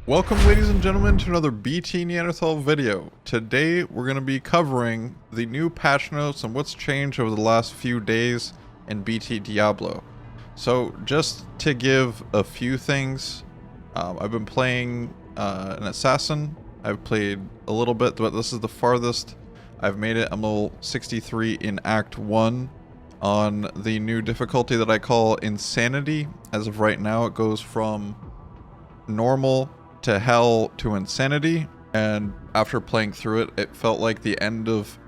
Welcome, ladies and gentlemen, to another BTNeanderthal video. Today we're going to be covering the new patch notes and what's changed over the last few days in BTDiablo. So just to give a few things, I've been playing an assassin. I've played a little bit, but this is the farthest I've made it. I'm level 63 in Act 1 on the new difficulty that I call Insanity. As of right now, it goes from normal to hell to insanity, and after playing through it, it felt like the end of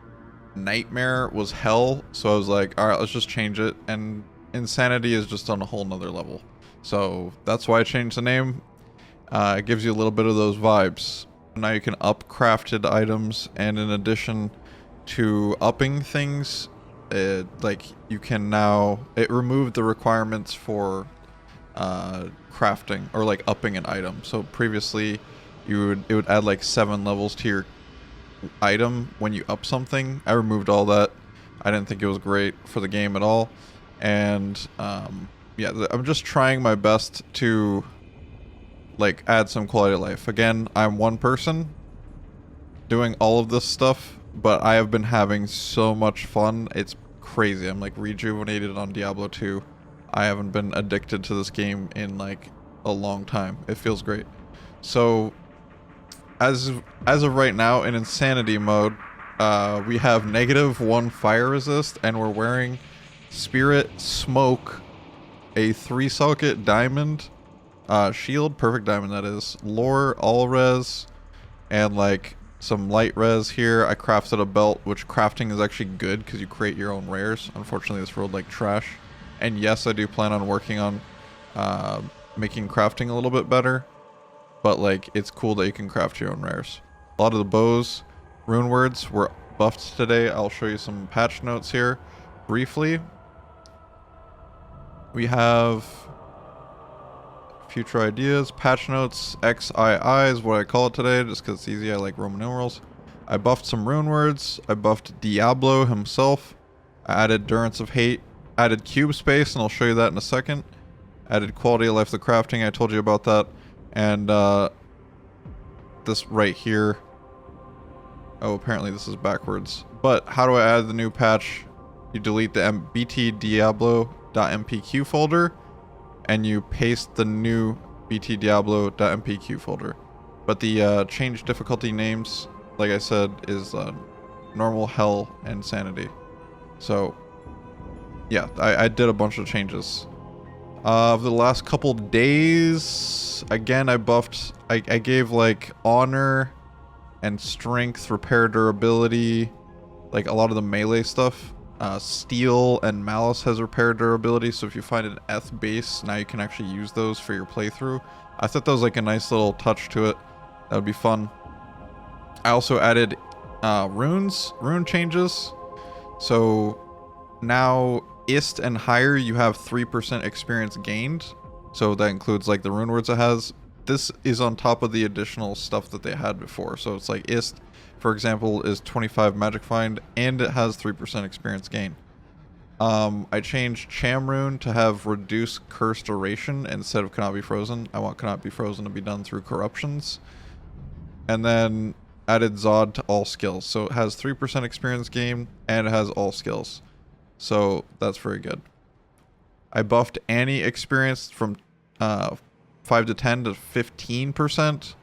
nightmare was hell, so I was like, alright, let's just change it, and insanity is just on a whole nother level. So that's why I changed the name. It gives you a little bit of those vibes. Now you can up crafted items, and in addition to upping things, like you can now, it removed the requirements for crafting or like upping an item. So previously it would add like 7 levels to your item when you up something. I removed all that. I didn't think it was great for the game at all, and yeah, I'm just trying my best to like add some quality of life. Again, I'm one person doing all of this stuff, but I have been having so much fun. It's crazy. I'm like rejuvenated on Diablo 2. I haven't been addicted to this game in like a long time. It feels great. So as of right now in insanity mode, we have -1 fire resist, and we're wearing Spirit Smoke, a 3-socket diamond shield, perfect diamond that is, lore, all res, and like some light res here. I crafted a belt, which crafting is actually good because you create your own rares. Unfortunately, this rolled like trash. And yes, I do plan on working on making crafting a little bit better, but like it's cool that you can craft your own rares. A lot of the bows, rune words were buffed today. I'll show you some patch notes here briefly. We have future ideas, patch notes, XII is what I call it today, just because it's easy. I like Roman numerals. I buffed some rune words. I buffed Diablo himself. I added Durance of Hate. Added cube space, and I'll show you that in a second. Added quality of life to crafting, I told you about that. And this right here. Oh, apparently this is backwards. But how do I add the new patch? You delete the BTDiablo.mpq folder, and you paste the new BTDiablo.mpq folder. But the change difficulty names, like I said, is normal, hell, and sanity. So yeah, I did a bunch of changes. Over the last couple days, again, I buffed, I gave like honor and strength, repair durability, like a lot of the melee stuff. Steel and malice has repair durability, so if you find an Eth base, now you can actually use those for your playthrough. I thought that was like a nice little touch to it. That would be fun. I also added rune changes. So now Ist and higher, you have 3% experience gained. So that includes like the rune words it has. This is on top of the additional stuff that they had before. So it's like Ist, for example, is 25 magic find, and it has 3% experience gain. I changed Cham rune to have reduced curse duration instead of cannot be frozen. I want cannot be frozen to be done through corruptions. And then added Zod to all skills. So it has 3% experience gain, and it has all skills. So that's very good. I buffed Annie experience from 5 to 10 to 15%.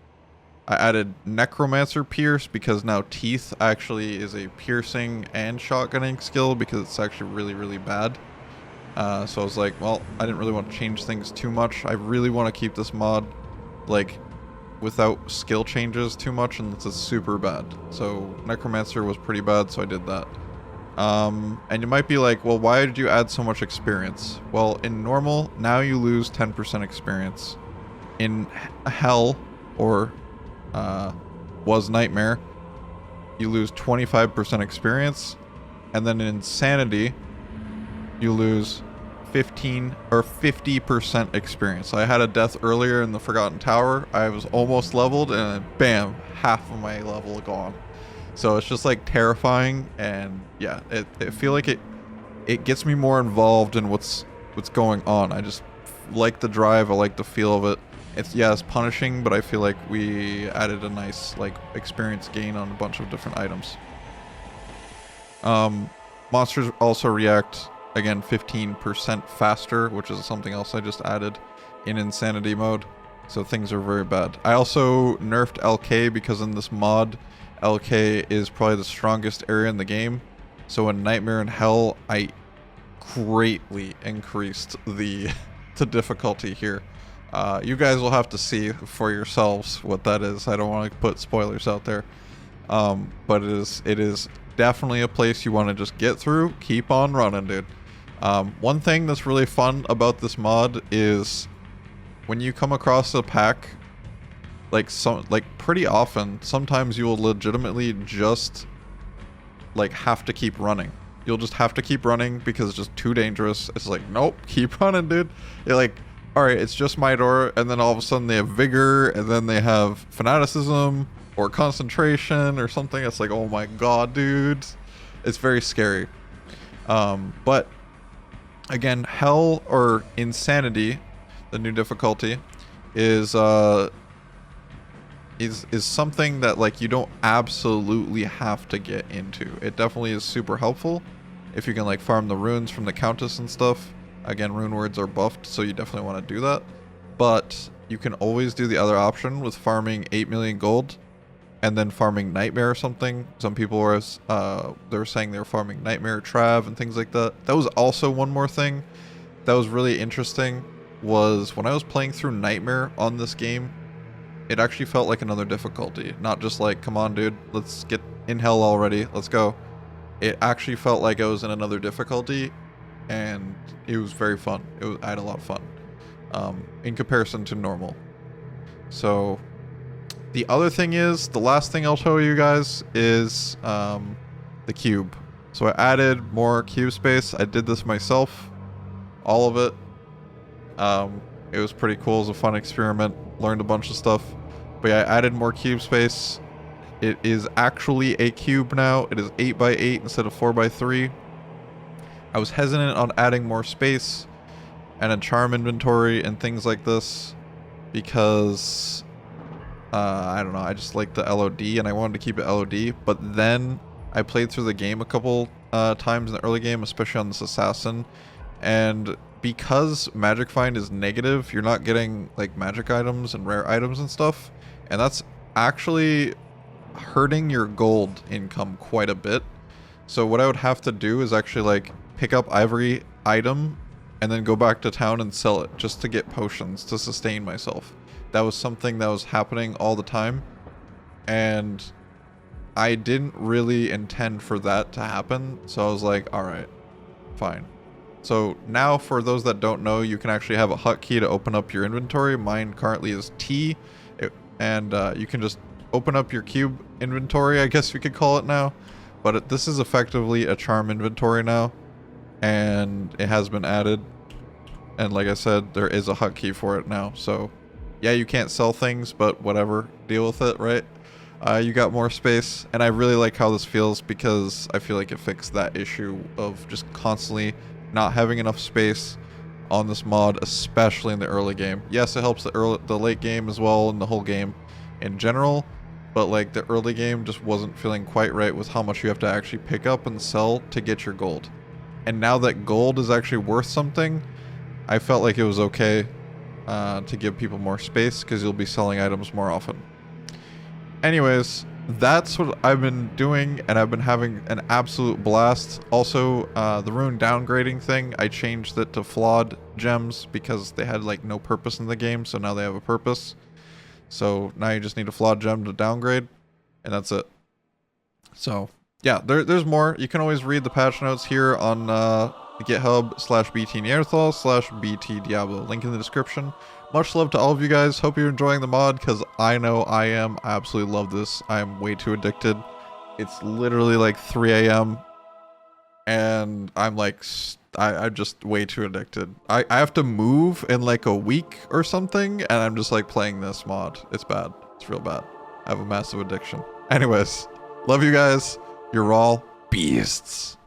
I added Necromancer Pierce because now Teeth actually is a piercing and shotgunning skill because it's actually really, really bad. So I was like, well, I didn't really want to change things too much. I really want to keep this mod like without skill changes too much, and it's super bad. So Necromancer was pretty bad, so I did that. And you might be like, well, why did you add so much experience? Well, in normal, now you lose 10% experience. In hell, or was nightmare, you lose 25% experience. And then in insanity, you lose 15 or 50% experience. I had a death earlier in the Forgotten Tower. I was almost leveled, and then bam, half of my level gone. So it's just like terrifying, and yeah, I feel like it gets me more involved in what's going on. I just like the drive, I like the feel of it, It's punishing, but I feel like we added a nice like experience gain on a bunch of different items. Monsters also react again 15% faster, which is something else I just added in insanity mode. So things are very bad. I also nerfed LK because in this mod, LK is probably the strongest area in the game. So in Nightmare and Hell, I greatly increased the difficulty here. You guys will have to see for yourselves what that is. I don't want to put spoilers out there. But it is definitely a place you want to just get through. Keep on running, dude. One thing that's really fun about this mod is when you come across a pack, like pretty often, sometimes you will legitimately just like have to keep running. You'll just have to keep running because it's just too dangerous. It's like, nope, keep running, dude. You're like, all right, it's just my door, and then all of a sudden they have vigor, and then they have fanaticism or concentration or something. It's like, oh my god, dude. It's very scary. But again, Hell or Insanity, the new difficulty, is something that like you don't absolutely have to get into. It definitely is super helpful if you can like farm the runes from the Countess and stuff. Again, rune words are buffed, so you definitely want to do that. But you can always do the other option with farming 8 million gold and then farming Nightmare or something. Some people were they were saying they were farming Nightmare, Trav, and things like that. That was also one more thing that was really interesting, was when I was playing through Nightmare on this game, it actually felt like another difficulty. Not just like, come on, dude, let's get in Hell already, let's go. It actually felt like I was in another difficulty, and it was very fun. I had a lot of fun in comparison to normal. So the other thing is, the last thing I'll show you guys is the cube. So I added more cube space. I did this myself, all of it. It was pretty cool. It was a fun experiment. Learned a bunch of stuff. But yeah, I added more cube space. It is actually a cube now. It is 8 by 8 instead of 4 by 3. I was hesitant on adding more space and a charm inventory and things like this because I don't know, I just like the LOD and I wanted to keep it LOD. But then I played through the game a couple times in the early game, especially on this assassin, and because magic find is negative, you're not getting like magic items and rare items and stuff, and that's actually hurting your gold income quite a bit. So what I would have to do is actually like pick up every item and then go back to town and sell it just to get potions to sustain myself. That was something that was happening all the time, and I didn't really intend for that to happen. So I was like, all right, fine. So now for those that don't know, you can actually have a hotkey to open up your inventory. Mine currently is T, and you can just open up your cube inventory, I guess you could call it now. But this is effectively a charm inventory now, and it has been added. And like I said, there is a hotkey for it now. So yeah, you can't sell things, but whatever, deal with it, right? You got more space, and I really like how this feels because I feel like it fixed that issue of just constantly not having enough space on this mod, especially in the early game. Yes, it helps the late game as well, and the whole game in general, but like the early game just wasn't feeling quite right with how much you have to actually pick up and sell to get your gold. And now that gold is actually worth something, I felt like it was okay to give people more space because you'll be selling items more often. Anyways, that's what I've been doing, and I've been having an absolute blast. Also, the rune downgrading thing, I changed it to flawed gems because they had like no purpose in the game, so now they have a purpose. So now you just need a flawed gem to downgrade, and that's it. So yeah, there's more. You can always read the patch notes here on GitHub/BTNeanderthal/BTDiablo. Link in the description. Much love to all of you guys. Hope you're enjoying the mod, because I know I am. I absolutely love this. I am way too addicted. It's literally like 3 a.m. and I'm like, I'm just way too addicted. I have to move in like a week or something, and I'm just like playing this mod. It's bad. It's real bad. I have a massive addiction. Anyways, love you guys. You're all beasts.